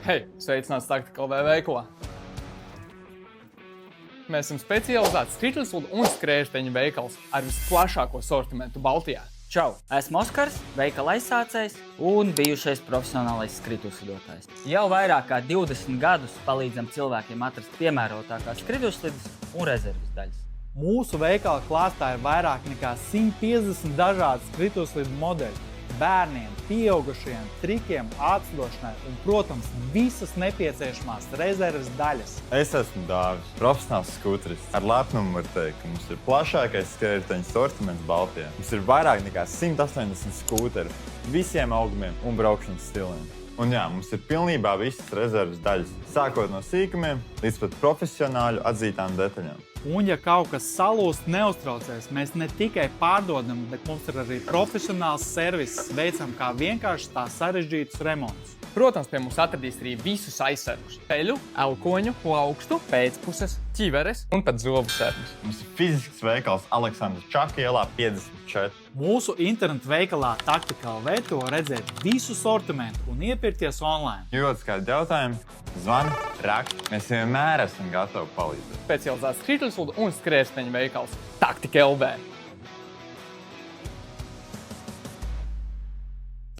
Hei, sveicināts Taktika LV veikalā. Mēs esam specializēts skrituļslidu un skrējēju veikals ar visplašāko sortimentu Baltijā. Čau! Esmu Oskars, veikala aizsācējs un bijušais profesionālais skrituļslidotājs. Jau vairāk kā 20 gadus palīdzam cilvēkiem atrast piemērotākās skrituļslidus un rezerves daļas. Mūsu veikala klāstā ir vairāk nekā 150 dažādu skrituļslidu modeļu. Bērniem, pieaugušajiem, trikiem, atslidošanai un, protams, visas nepieciešamās rezerves daļas. Es esmu Dāvis, profesionāls skūterists. Ar lepnumu var teikt, ka mums ir plašākais skrējēju sortiments Baltijā. Mums ir vairāk nekā 180 skūteri visiem augumiem un braukšanas stiliem. Un jā, mums ir pilnībā visas rezerves daļas, sākot no sīkumiem līdz pat profesionāļu atzītām detaļām. Un, ja kaut kas salūst, neuztraucies, mēs ne tikai pārdodam, bet mums ir arī profesionāls servis, veicam kā vienkārši tā sarežģītus remontus. Protams, pie mums atradīs arī visus aizsargus – peļu, elkoņu, plaukstu, pēcpuses, ķiveres un pat zobu servis. Mums ir fizisks veikals Aleksandra Čaka ielā 54. Mūsu internetu veikalā Taktika LV to redzēt visu sortimentu un iepirkties online. Jūtas kādi jautājumi? Zvani, raksti. Mēs vienmēr esam gatavi palīdzēt. Specializēts skrituļslidu un skrējēju veikals Taktika LV.